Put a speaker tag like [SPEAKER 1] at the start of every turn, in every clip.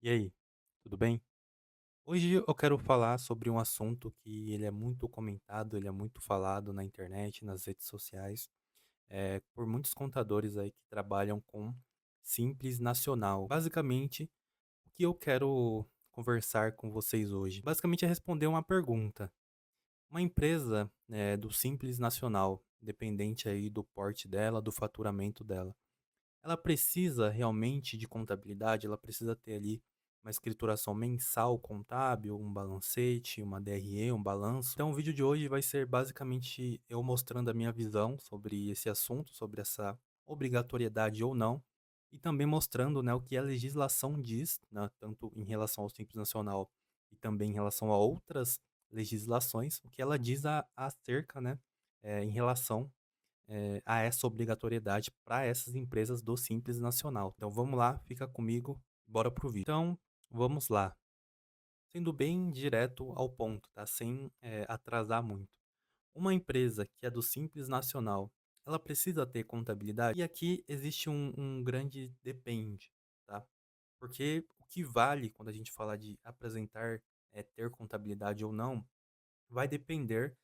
[SPEAKER 1] E aí, tudo bem? Hoje eu quero falar sobre um assunto que ele é muito comentado, ele é muito falado na internet, nas redes sociais, por muitos contadores aí que trabalham com Simples Nacional. Basicamente, o que eu quero conversar com vocês hoje, basicamente é responder uma pergunta. Uma empresa, do Simples Nacional, independente aí do porte dela, do faturamento dela, ela precisa realmente de contabilidade, ela precisa ter ali uma escrituração mensal contábil, um balancete, uma DRE, um balanço. Então, o vídeo de hoje vai ser basicamente eu mostrando a minha visão sobre esse assunto, sobre essa obrigatoriedade ou não, e também mostrando, né, o que a legislação diz, né, tanto em relação ao Simples Nacional e também em relação a outras legislações, o que ela diz acerca, né, em relação a essa obrigatoriedade para essas empresas do Simples Nacional. Então vamos lá, fica comigo, bora pro vídeo. Então, vamos lá. Sendo bem direto ao ponto, tá? Sem atrasar muito. Uma empresa que é do Simples Nacional, ela precisa ter contabilidade? E aqui existe um grande depende, tá? Porque o que vale quando a gente fala de apresentar, ter contabilidade ou não, vai depender,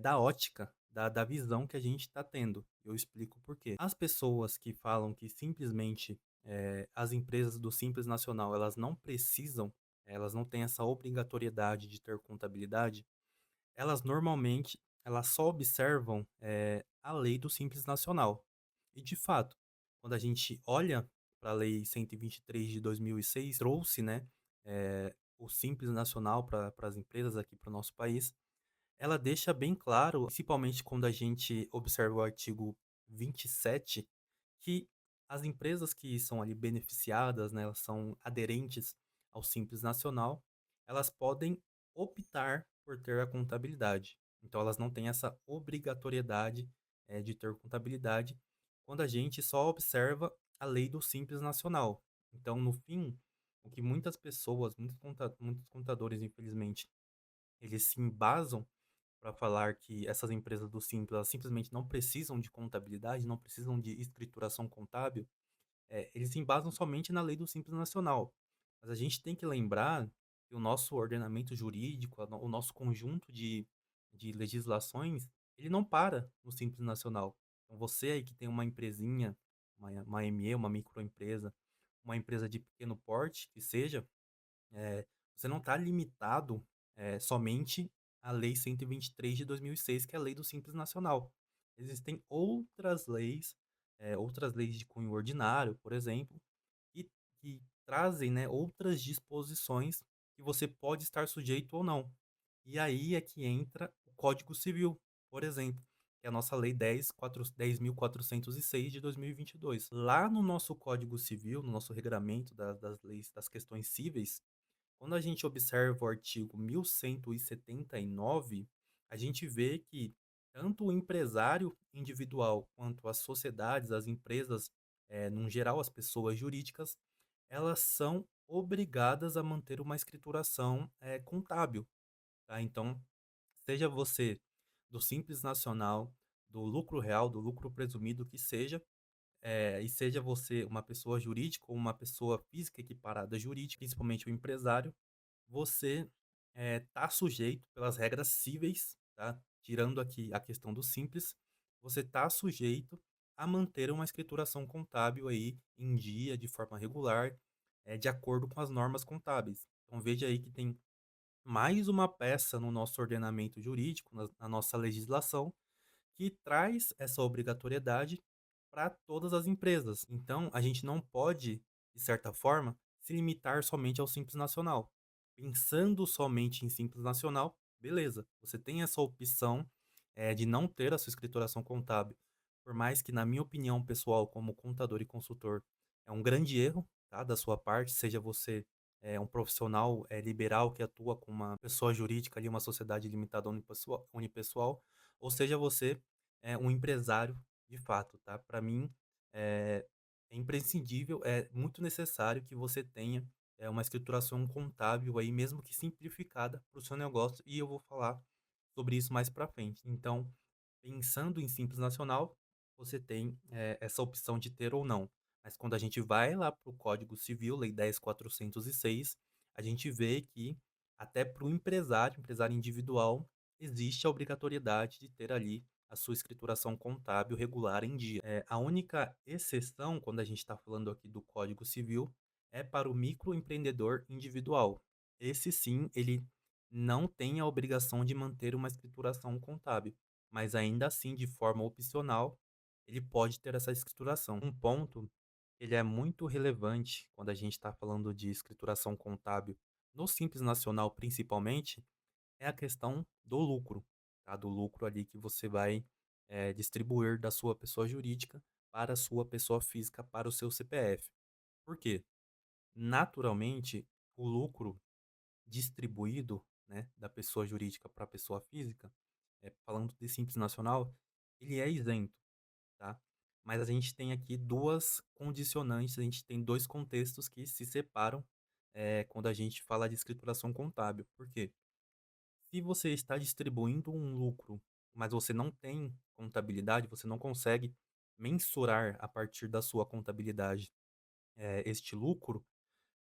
[SPEAKER 1] da ótica, da visão que a gente está tendo. Eu explico por quê. As pessoas que falam que simplesmente, as empresas do Simples Nacional, elas não precisam, elas não têm essa obrigatoriedade de ter contabilidade, elas normalmente, elas só observam, a lei do Simples Nacional. E de fato, quando a gente olha para a lei 123 de 2006, trouxe, né, o Simples Nacional para as empresas aqui para o nosso país, ela deixa bem claro, principalmente quando a gente observa o artigo 27, que as empresas que são ali beneficiadas, né, elas são aderentes ao Simples Nacional, elas podem optar por ter a contabilidade. Então elas não têm essa obrigatoriedade, de ter contabilidade, quando a gente só observa a lei do Simples Nacional. Então, no fim, o que muitas pessoas, muitos contadores, infelizmente, eles se embasam para falar que essas empresas do Simples, elas simplesmente não precisam de contabilidade, não precisam de escrituração contábil, eles se embasam somente na lei do Simples Nacional. Mas a gente tem que lembrar que o nosso ordenamento jurídico, o nosso conjunto de legislações, ele não para no Simples Nacional. Então você aí que tem uma empresinha, uma ME, uma microempresa, uma empresa de pequeno porte, que seja, você não está limitado, somente à Lei 123 de 2006, que é a lei do Simples Nacional. Existem outras leis de cunho ordinário, por exemplo, e que trazem, né, outras disposições que você pode estar sujeito ou não. E aí é que entra o Código Civil, por exemplo, que é a nossa Lei 10.406 de 2022. Lá no nosso Código Civil, no nosso regramento das leis, das questões cíveis, quando a gente observa o artigo 1179, a gente vê que tanto o empresário individual quanto as sociedades, as empresas, num geral, as pessoas jurídicas, elas são obrigadas a manter uma escrituração, contábil, tá? Então, seja você do Simples Nacional, do lucro real, do lucro presumido, que seja, e seja você uma pessoa jurídica ou uma pessoa física equiparada jurídica, principalmente o empresário, você tá sujeito pelas regras cíveis, tá? Tirando aqui a questão do simples, você tá sujeito a manter uma escrituração contábil aí em dia, de forma regular, de acordo com as normas contábeis. Então veja aí que tem mais uma peça no nosso ordenamento jurídico, na nossa legislação, que traz essa obrigatoriedade para todas as empresas. Então, a gente não pode, de certa forma, se limitar somente ao Simples Nacional. Pensando somente em Simples Nacional, beleza, você tem essa opção de não ter a sua escrituração contábil. Por mais que, na minha opinião pessoal, como contador e consultor, é um grande erro, tá, da sua parte, seja você um profissional liberal que atua com uma pessoa jurídica ali, uma sociedade limitada unipessoal, ou seja você um empresário de fato, tá? Para mim, é, é imprescindível, é muito necessário que você tenha uma escrituração contábil aí, mesmo que simplificada, para o seu negócio, e eu vou falar sobre isso mais para frente. Então, pensando em Simples Nacional, você tem essa opção de ter ou não. Mas quando a gente vai lá para o Código Civil, Lei 10.406, a gente vê que até para o empresário individual, existe a obrigatoriedade de ter ali a sua escrituração contábil regular em dia. A única exceção, quando a gente está falando aqui do Código Civil, é para o microempreendedor individual. Esse sim, ele não tem a obrigação de manter uma escrituração contábil, mas ainda assim, de forma opcional, ele pode ter essa escrituração. Um ponto, ele é muito relevante quando a gente está falando de escrituração contábil, no Simples Nacional principalmente, é a questão do lucro, tá? Do lucro ali que você vai distribuir da sua pessoa jurídica para a sua pessoa física, para o seu CPF. Por quê? Naturalmente, o lucro distribuído, né, da pessoa jurídica para a pessoa física, falando de Simples Nacional, ele é isento, tá? Mas a gente tem aqui 2 condicionantes, a gente tem 2 contextos que se separam, quando a gente fala de escrituração contábil. Por quê? Se você está distribuindo um lucro, mas você não tem contabilidade, você não consegue mensurar a partir da sua contabilidade, este lucro,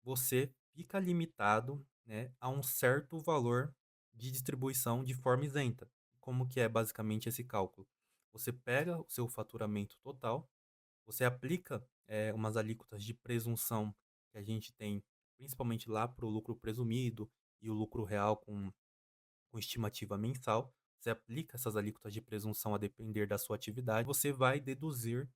[SPEAKER 1] você fica limitado, né, a um certo valor de distribuição de forma isenta. Como que é basicamente esse cálculo? Você pega o seu faturamento total, você aplica, umas alíquotas de presunção que a gente tem, principalmente lá para o lucro presumido e o lucro real com estimativa mensal. Você aplica essas alíquotas de presunção a depender da sua atividade, você vai deduzir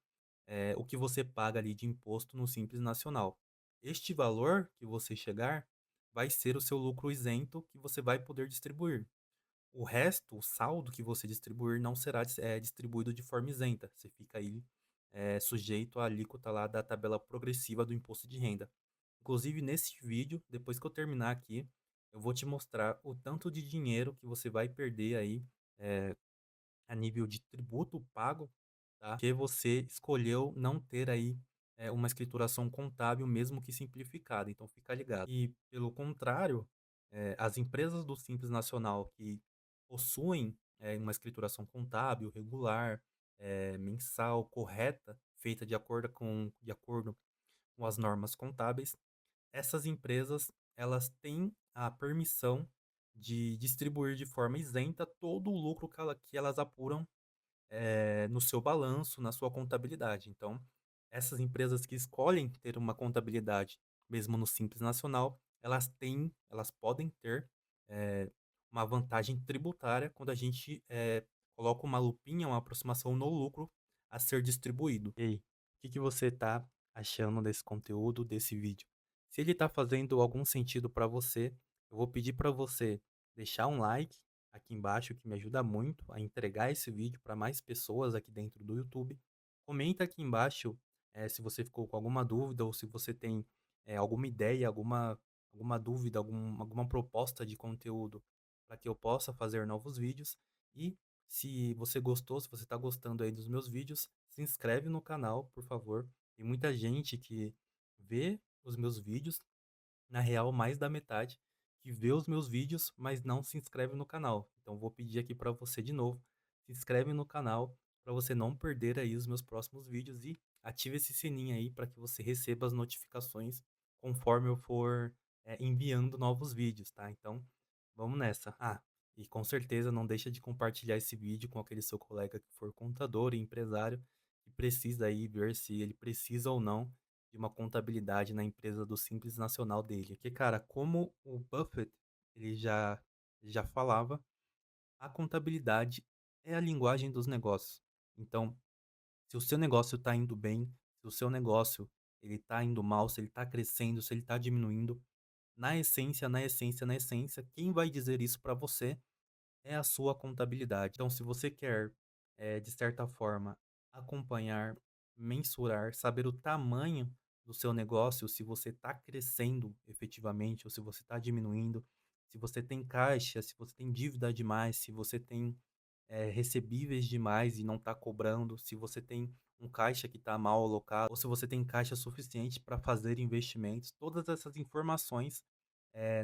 [SPEAKER 1] o que você paga ali de imposto no Simples Nacional. Este valor que você chegar vai ser o seu lucro isento que você vai poder distribuir. O resto, o saldo que você distribuir, não será distribuído de forma isenta. Você fica aí sujeito à alíquota lá da tabela progressiva do imposto de renda. Inclusive, nesse vídeo, depois que eu terminar aqui, eu vou te mostrar o tanto de dinheiro que você vai perder aí eh, a nível de tributo pago, tá? Porque você escolheu não ter aí uma escrituração contábil, mesmo que simplificada. Então, fica ligado. E, pelo contrário, as empresas do Simples Nacional que possuem uma escrituração contábil regular, mensal, correta, feita de acordo com as normas contábeis, essas empresas elas têm a permissão de distribuir de forma isenta todo o lucro que elas apuram no seu balanço, na sua contabilidade. Então, essas empresas que escolhem ter uma contabilidade, mesmo no Simples Nacional, elas podem ter eh, uma vantagem tributária quando a gente coloca uma lupinha, uma aproximação no lucro a ser distribuído. E aí, o que que você está achando desse conteúdo, desse vídeo? Se ele está fazendo algum sentido para você, eu vou pedir para você deixar um like aqui embaixo, que me ajuda muito a entregar esse vídeo para mais pessoas aqui dentro do YouTube. Comenta aqui embaixo, se você ficou com alguma dúvida ou se você tem alguma ideia, alguma dúvida, alguma proposta de conteúdo para que eu possa fazer novos vídeos. E se você gostou, se você está gostando aí dos meus vídeos, se inscreve no canal, por favor. Tem muita gente que vê os meus vídeos, na real, mais da metade, que vê os meus vídeos, mas não se inscreve no canal. Então vou pedir aqui para você de novo, se inscreve no canal para você não perder aí os meus próximos vídeos e ative esse sininho aí para que você receba as notificações conforme eu for enviando novos vídeos, tá? Então vamos nessa. Ah, e com certeza não deixa de compartilhar esse vídeo com aquele seu colega que for contador e empresário que precisa aí ver se ele precisa ou não de uma contabilidade na empresa do Simples Nacional dele. Porque, cara, como o Buffett ele já falava, a contabilidade é a linguagem dos negócios. Então, se o seu negócio está indo bem, se o seu negócio ele está indo mal, se ele está crescendo, se ele está diminuindo, na essência, quem vai dizer isso para você é a sua contabilidade. Então, se você quer, de certa forma, acompanhar, mensurar, saber o tamanho do seu negócio, se você está crescendo efetivamente ou se você está diminuindo, se você tem caixa, se você tem dívida demais, se você tem recebíveis demais e não está cobrando, se você tem um caixa que está mal alocado, ou se você tem caixa suficiente para fazer investimentos, todas essas informações,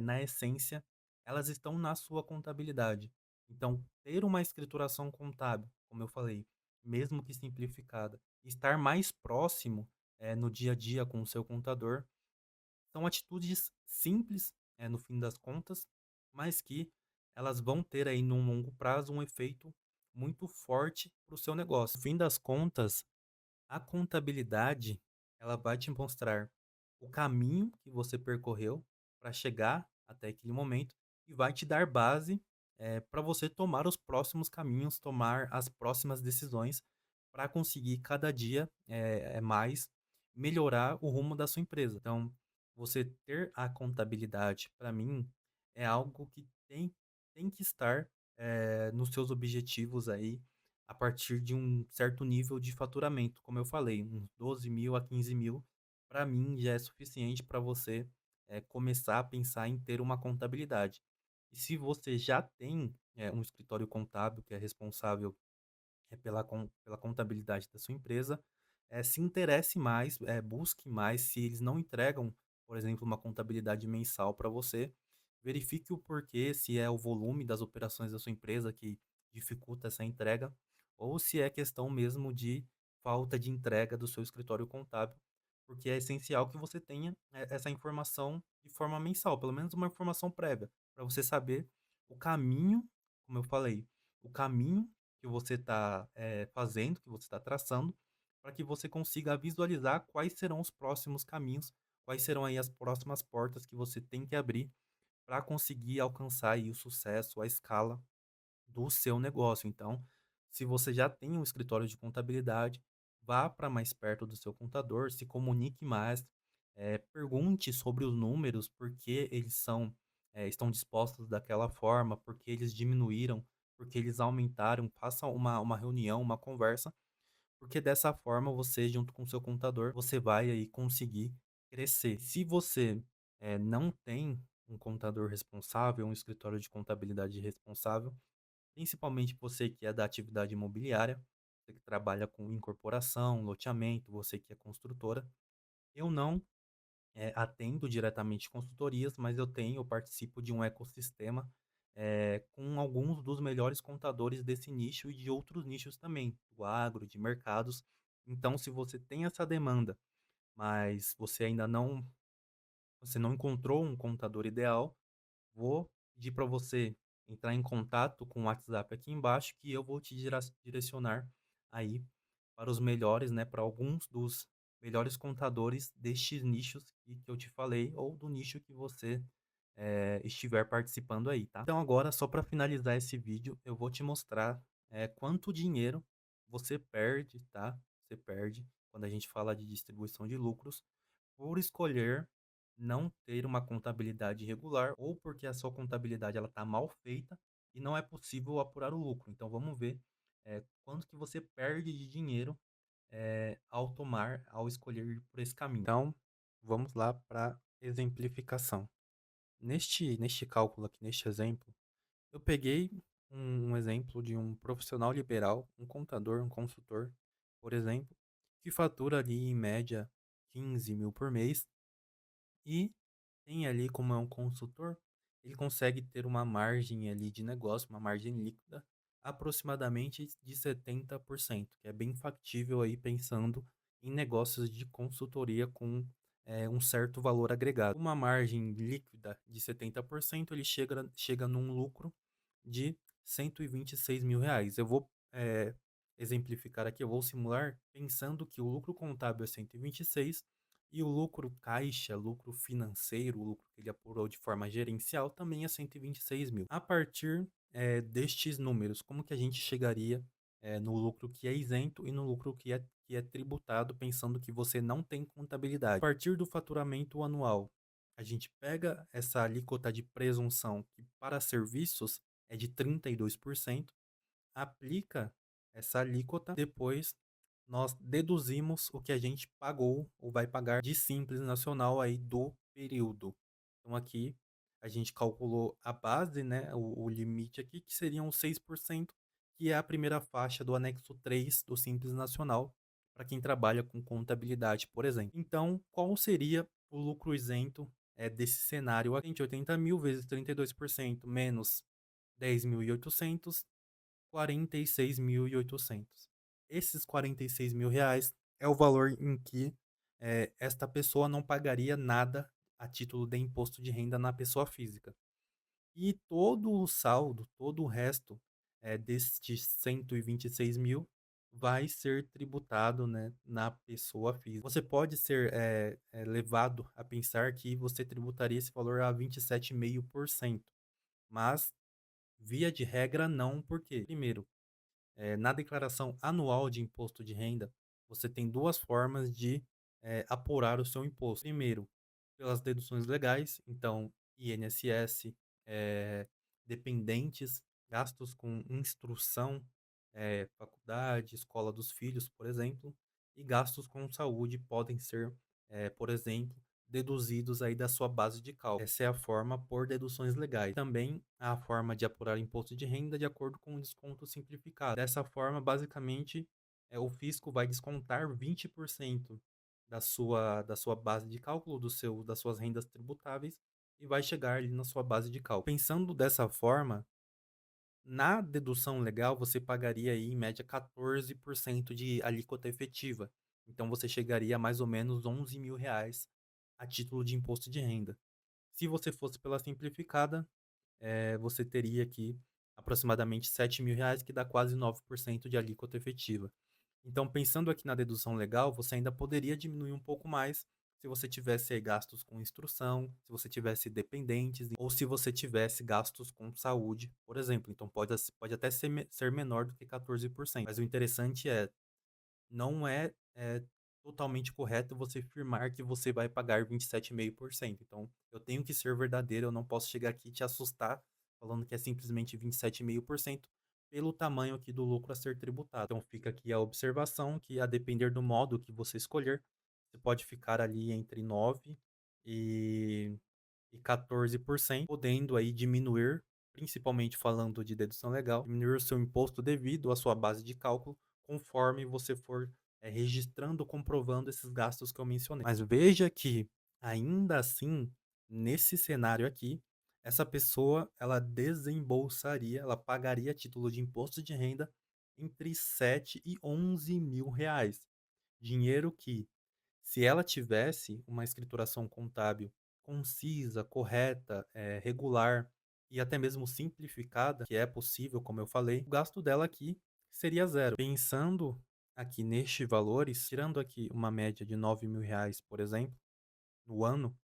[SPEAKER 1] na essência, elas estão na sua contabilidade. Então, ter uma escrituração contábil, como eu falei, mesmo que simplificada, estar mais próximo no dia a dia com o seu contador. São atitudes simples, no fim das contas, mas que elas vão ter aí num longo prazo um efeito muito forte para o seu negócio. No fim das contas, a contabilidade, ela vai te mostrar o caminho que você percorreu para chegar até aquele momento e vai te dar base, para você tomar os próximos caminhos, tomar as próximas decisões para conseguir cada dia, mais melhorar o rumo da sua empresa. Então, você ter a contabilidade, para mim, é algo que tem que estar, nos seus objetivos aí a partir de um certo nível de faturamento, como eu falei, uns 12.000 a 15.000, para mim já é suficiente para você, começar a pensar em ter uma contabilidade. E se você já tem, um escritório contábil que é responsável pela contabilidade da sua empresa, se interesse mais, busque mais. Se eles não entregam, por exemplo, uma contabilidade mensal para você, verifique o porquê, se é o volume das operações da sua empresa que dificulta essa entrega, ou se é questão mesmo de falta de entrega do seu escritório contábil, porque é essencial que você tenha, essa informação de forma mensal, pelo menos uma informação prévia, para você saber o caminho, como eu falei, o caminho que você está, fazendo, que você está traçando, para que você consiga visualizar quais serão os próximos caminhos, quais serão aí as próximas portas que você tem que abrir para conseguir alcançar aí o sucesso, a escala do seu negócio. Então, se você já tem um escritório de contabilidade, vá para mais perto do seu contador, se comunique mais, pergunte sobre os números, por que eles estão dispostos daquela forma, por que eles diminuíram, por que eles aumentaram. Faça uma reunião, uma conversa, porque dessa forma você, junto com o seu contador, você vai aí conseguir crescer. Se você não tem um contador responsável, um escritório de contabilidade responsável, principalmente você que é da atividade imobiliária, você que trabalha com incorporação, loteamento, você que é construtora. Eu não, atendo diretamente consultorias, mas eu participo de um ecossistema, com alguns dos melhores contadores desse nicho e de outros nichos também, do agro, de mercados. Então, se você tem essa demanda, mas você não encontrou um contador ideal, vou pedir para você entrar em contato com o WhatsApp aqui embaixo, que eu vou te direcionar aí para os melhores, né, para alguns dos melhores contadores destes nichos que eu te falei, ou do nicho que você estiver participando aí, tá? Então agora, só para finalizar esse vídeo, eu vou te mostrar quanto dinheiro você perde, tá? Você perde quando a gente fala de distribuição de lucros por escolher não ter uma contabilidade regular, ou porque a sua contabilidade ela está mal feita e não é possível apurar o lucro. Então vamos ver quanto que você perde de dinheiro ao escolher ir por esse caminho. Então vamos lá para exemplificação. Neste cálculo aqui, neste exemplo, eu peguei um exemplo de um profissional liberal, um contador, um consultor, por exemplo, que fatura ali em média 15.000 por mês e tem ali, como é um consultor, ele consegue ter uma margem ali de negócio, uma margem líquida, aproximadamente de 70%, que é bem factível aí pensando em negócios de consultoria com um certo valor agregado. Uma margem líquida de 70%, ele chega num lucro de 126 mil reais. Eu vou exemplificar aqui, eu vou simular pensando que o lucro contábil é 126 e o lucro caixa, lucro financeiro, o lucro que ele apurou de forma gerencial também é 126 mil. A partir destes números, como que a gente chegaria no lucro que é isento e no lucro que é tributado, pensando que você não tem contabilidade? A partir do faturamento anual, a gente pega essa alíquota de presunção, que para serviços é de 32%, aplica essa alíquota, depois nós deduzimos o que a gente pagou ou vai pagar de Simples Nacional aí do período. Então aqui a gente calculou a base, né, o limite aqui, que seriam os 6%, que é a primeira faixa do anexo 3 do Simples Nacional, para quem trabalha com contabilidade, por exemplo. Então, qual seria o lucro isento desse cenário aqui? 180 mil vezes 32% menos 10.800, 46.800. Esses 46 mil reais é o valor em que esta pessoa não pagaria nada a título de imposto de renda na pessoa física. E todo o saldo, todo o resto, destes 126.000 vai ser tributado, né, na pessoa física. Você pode ser, levado a pensar que você tributaria esse valor a 27,5%, mas via de regra não, porque primeiro, na declaração anual de imposto de renda, você tem 2 formas de, apurar o seu imposto. Primeiro, pelas deduções legais, então INSS, dependentes, gastos com instrução, faculdade, escola dos filhos, por exemplo, e gastos com saúde podem ser, por exemplo, deduzidos aí da sua base de cálculo. Essa é a forma por deduções legais. Também a forma de apurar imposto de renda de acordo com o desconto simplificado. Dessa forma, basicamente, o fisco vai descontar 20% da sua base de cálculo, das suas rendas tributáveis, e vai chegar ali na sua base de cálculo. Pensando dessa forma, na dedução legal, você pagaria aí em média 14% de alíquota efetiva. Então você chegaria a mais ou menos R$ 11.000 a título de imposto de renda. Se você fosse pela simplificada, você teria aqui aproximadamente R$ 7.000, que dá quase 9% de alíquota efetiva. Então, pensando aqui na dedução legal, você ainda poderia diminuir um pouco mais se você tivesse aí gastos com instrução, se você tivesse dependentes ou se você tivesse gastos com saúde, por exemplo. Então, pode até ser menor do que 14%. Mas o interessante é não é totalmente correto você afirmar que você vai pagar 27,5%. Então, eu tenho que ser verdadeiro, eu não posso chegar aqui e te assustar falando que é simplesmente 27,5% pelo tamanho aqui do lucro a ser tributado. Então, fica aqui a observação que, a depender do modo que você escolher, você pode ficar ali entre 9 e 14%, podendo aí diminuir, principalmente falando de dedução legal, diminuir o seu imposto devido à sua base de cálculo, conforme você for, registrando, comprovando esses gastos que eu mencionei. Mas veja que, ainda assim, nesse cenário aqui, essa pessoa, ela desembolsaria, ela pagaria a título de imposto de renda entre 7 e 11 mil reais. Dinheiro que, se ela tivesse uma escrituração contábil concisa, correta, regular e até mesmo simplificada, que é possível, como eu falei, o gasto dela aqui seria zero. Pensando aqui nestes valores, tirando aqui uma média de R$ 9.000, por exemplo, no ano,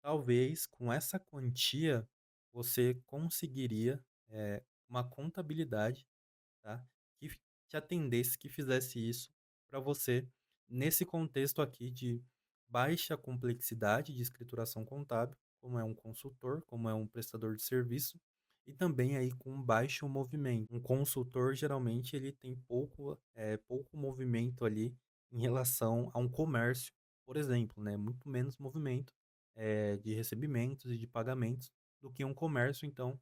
[SPEAKER 1] talvez com essa quantia você conseguiria, uma contabilidade, tá, que atendesse, que fizesse isso para você, nesse contexto aqui de baixa complexidade de escrituração contábil, como é um consultor, como é um prestador de serviço, e também aí com baixo movimento. Um consultor, geralmente, ele tem pouco movimento ali em relação a um comércio, por exemplo, né? Muito menos movimento, de recebimentos e de pagamentos do que um comércio. Então,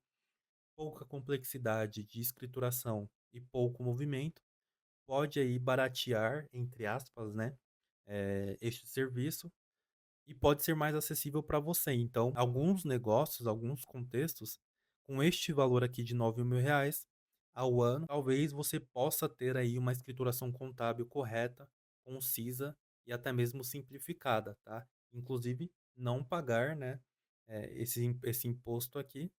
[SPEAKER 1] pouca complexidade de escrituração e pouco movimento pode aí baratear, entre aspas, né, este serviço, e pode ser mais acessível para você. Então, alguns negócios, alguns contextos, com este valor aqui de R$ 9.000 ao ano, talvez você possa ter aí uma escrituração contábil correta, concisa e até mesmo simplificada, tá? Inclusive, não pagar, né, esse imposto aqui.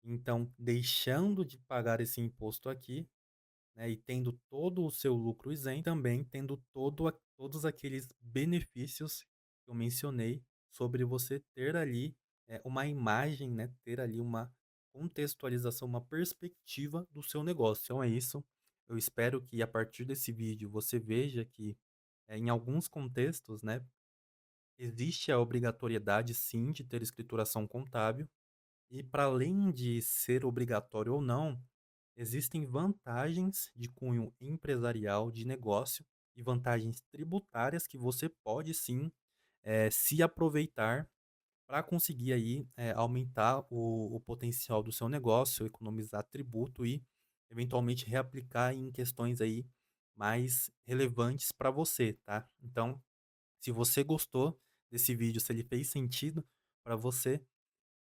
[SPEAKER 1] Então, deixando de pagar esse imposto aqui, né, e tendo todo o seu lucro isento, também tendo todos aqueles benefícios que eu mencionei sobre você ter ali, uma imagem, né, ter ali uma contextualização, uma perspectiva do seu negócio. Então é isso. Eu espero que a partir desse vídeo você veja que, em alguns contextos, né, existe a obrigatoriedade sim de ter escrituração contábil, e para além de ser obrigatório ou não, existem vantagens de cunho empresarial, de negócio e vantagens tributárias que você pode sim, se aproveitar para conseguir aí, aumentar o potencial do seu negócio, economizar tributo e eventualmente reaplicar em questões aí mais relevantes para você, tá? Então, se você gostou desse vídeo, se ele fez sentido para você,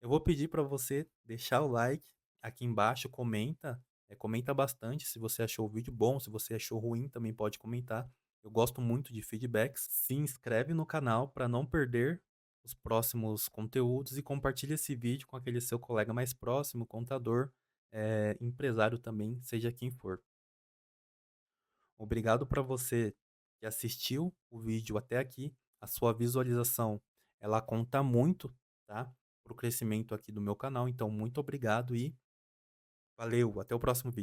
[SPEAKER 1] eu vou pedir para você deixar o like aqui embaixo, comenta bastante se você achou o vídeo bom, se você achou ruim também pode comentar. Eu gosto muito de feedbacks. Se inscreve no canal para não perder os próximos conteúdos e compartilha esse vídeo com aquele seu colega mais próximo, contador, empresário também, seja quem for. Obrigado para você que assistiu o vídeo até aqui. A sua visualização, ela conta muito, tá? Para o crescimento aqui do meu canal. Então, muito obrigado e valeu. Até o próximo vídeo.